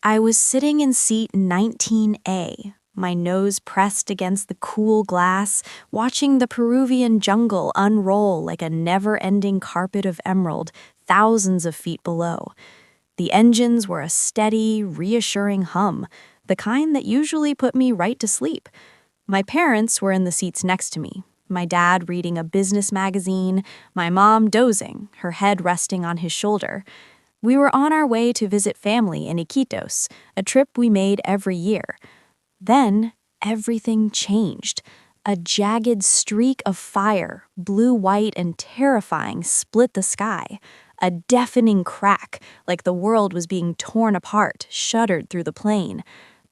I was sitting in seat 19A, my nose pressed against the cool glass, watching the Peruvian jungle unroll like a never-ending carpet of emerald thousands of feet below. The engines were a steady, reassuring hum, the kind that usually put me right to sleep. My parents were in the seats next to me, my dad reading a business magazine, my mom dozing, her head resting on his shoulder. We were on our way to visit family in Iquitos, a trip we made every year. Then, everything changed. A jagged streak of fire, blue-white and terrifying, split the sky. A deafening crack, like the world was being torn apart, shuddered through the plane.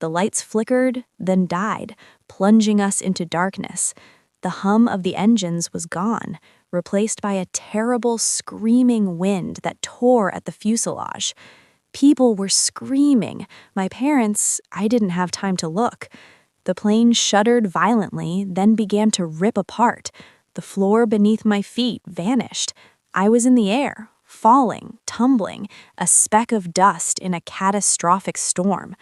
The lights flickered, then died, plunging us into darkness. The hum of the engines was gone, replaced by a terrible screaming wind that tore at the fuselage. People were screaming. My parents, I didn't have time to look. The plane shuddered violently, then began to rip apart. The floor beneath my feet vanished. I was in the air, falling, tumbling, a speck of dust in a catastrophic storm.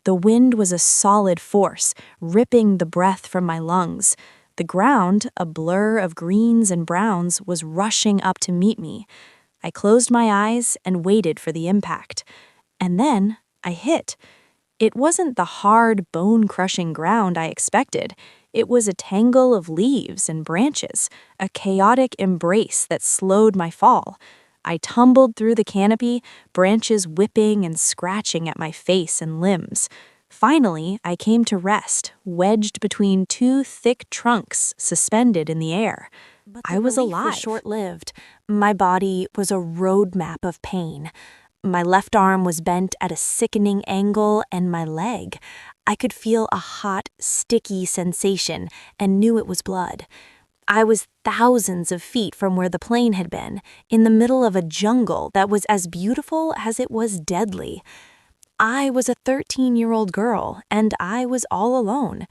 The wind was a solid force, ripping the breath from my lungs. The ground, a blur of greens and browns, was rushing up to meet me. I closed my eyes and waited for the impact. And then I hit. It wasn't the hard, bone-crushing ground I expected. It was a tangle of leaves and branches, a chaotic embrace that slowed my fall. I tumbled through the canopy, branches whipping and scratching at my face and limbs. Finally, I came to rest, wedged between two thick trunks suspended in the air. But I was alive. Was short-lived. My body was a roadmap of pain. My left arm was bent at a sickening angle, and my leg. I could feel a hot, sticky sensation and knew it was blood. I was thousands of feet from where the plane had been, in the middle of a jungle that was as beautiful as it was deadly. I was a 13-year-old girl, and I was all alone.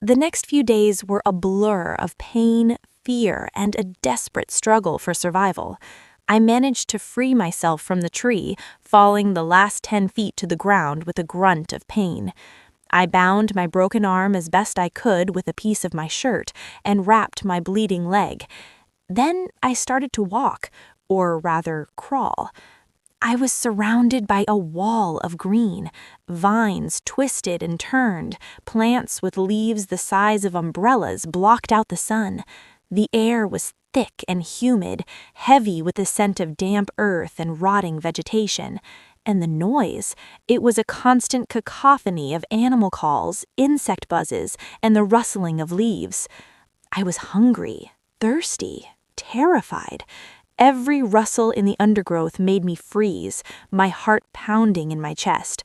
The next few days were a blur of pain, fear, and a desperate struggle for survival. I managed to free myself from the tree, falling the last 10 feet to the ground with a grunt of pain. I bound my broken arm as best I could with a piece of my shirt and wrapped my bleeding leg. Then I started to walk, or rather crawl. I was surrounded by a wall of green. Vines twisted and turned, plants with leaves the size of umbrellas blocked out the sun. The air was thick and humid, heavy with the scent of damp earth and rotting vegetation. And the noise, it was a constant cacophony of animal calls, insect buzzes, and the rustling of leaves. I was hungry, thirsty, terrified. Every rustle in the undergrowth made me freeze, my heart pounding in my chest.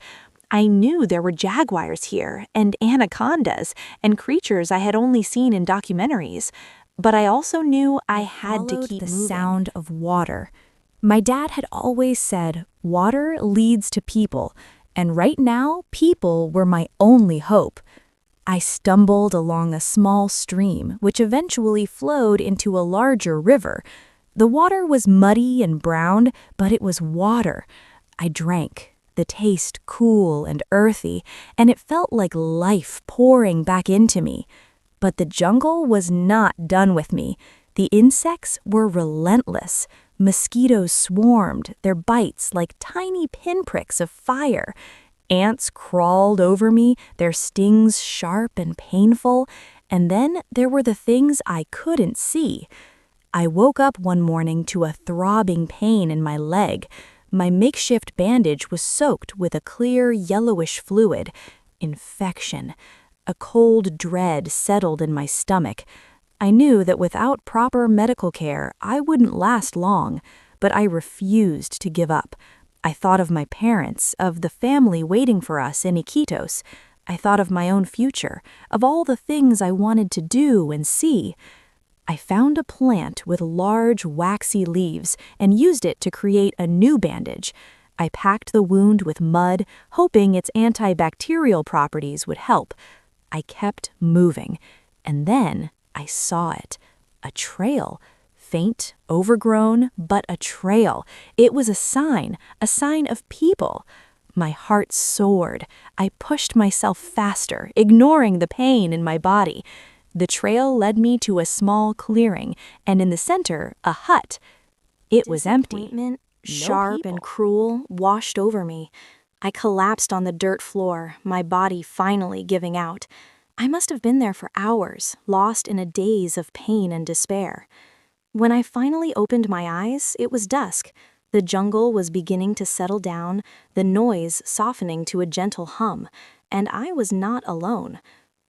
I knew there were jaguars here, and anacondas, and creatures I had only seen in documentaries. But I also knew I had to keep the moving. Sound of water. My dad had always said, water leads to people, and right now, people were my only hope. I stumbled along a small stream, which eventually flowed into a larger river. The water was muddy and brown, but it was water. I drank, the taste cool and earthy, and it felt like life pouring back into me. But the jungle was not done with me. The insects were relentless. Mosquitoes swarmed, their bites like tiny pinpricks of fire. Ants crawled over me, their stings sharp and painful. And then there were the things I couldn't see. I woke up one morning to a throbbing pain in my leg. My makeshift bandage was soaked with a clear yellowish fluid. Infection. A cold dread settled in my stomach. I knew that without proper medical care, I wouldn't last long, but I refused to give up. I thought of my parents, of the family waiting for us in Iquitos. I thought of my own future, of all the things I wanted to do and see. I found a plant with large, waxy leaves and used it to create a new bandage. I packed the wound with mud, hoping its antibacterial properties would help. I kept moving, and then I saw it. A trail. Faint, overgrown, but a trail. It was a sign of people. My heart soared. I pushed myself faster, ignoring the pain in my body. The trail led me to a small clearing, and in the center, a hut. It was empty. Disappointment, No sharp and people. cruel, washed over me. I collapsed on the dirt floor, my body finally giving out. I must have been there for hours, lost in a daze of pain and despair. When I finally opened my eyes, it was dusk. The jungle was beginning to settle down, the noise softening to a gentle hum, and I was not alone.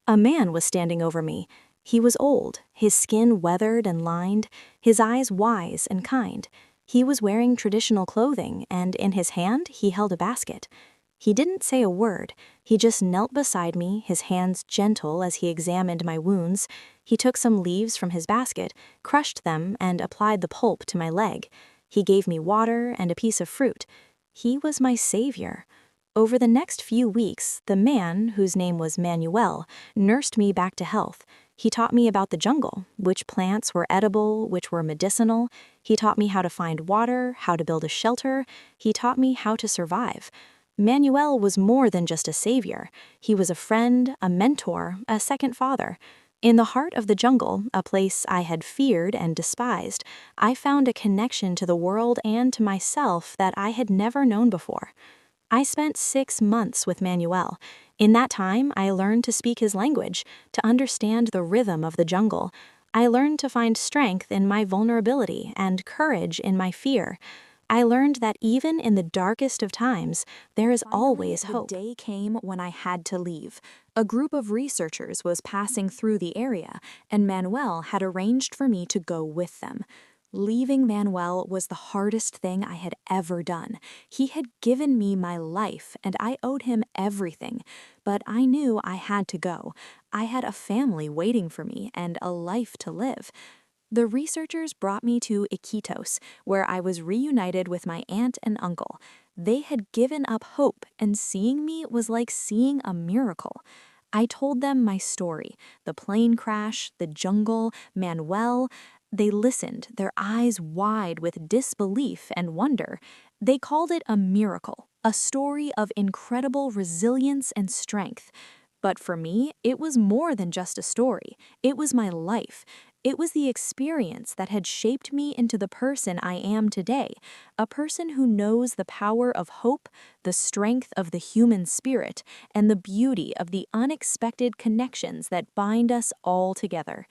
A man was standing over me. He was old, his skin weathered and lined, his eyes wise and kind. He was wearing traditional clothing, and in his hand he held a basket. He didn't say a word. He just knelt beside me, his hands gentle as he examined my wounds. He took some leaves from his basket, crushed them, and applied the pulp to my leg. He gave me water and a piece of fruit. He was my savior. Over the next few weeks, the man, whose name was Manuel, nursed me back to health. He taught me about the jungle, which plants were edible, which were medicinal. He taught me how to find water, how to build a shelter. He taught me how to survive. Manuel was more than just a savior. He was a friend, a mentor, a second father. In the heart of the jungle, a place I had feared and despised, I found a connection to the world and to myself that I had never known before. I spent 6 months with Manuel. In that time, I learned to speak his language, to understand the rhythm of the jungle. I learned to find strength in my vulnerability and courage in my fear. I learned that even in the darkest of times, there is always hope. The day came when I had to leave. A group of researchers was passing through the area, and Manuel had arranged for me to go with them. Leaving Manuel was the hardest thing I had ever done. He had given me my life, and I owed him everything. But I knew I had to go. I had a family waiting for me and a life to live. The researchers brought me to Iquitos, where I was reunited with my aunt and uncle. They had given up hope, and seeing me was like seeing a miracle. I told them my story, the plane crash, the jungle, Manuel. They listened, their eyes wide with disbelief and wonder. They called it a miracle, a story of incredible resilience and strength. But for me, it was more than just a story. It was my life. It was the experience that had shaped me into the person I am today, a person who knows the power of hope, the strength of the human spirit, and the beauty of the unexpected connections that bind us all together.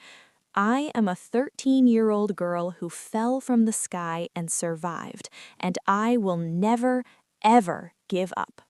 I am a 13-year-old girl who fell from the sky and survived, and I will never, ever give up.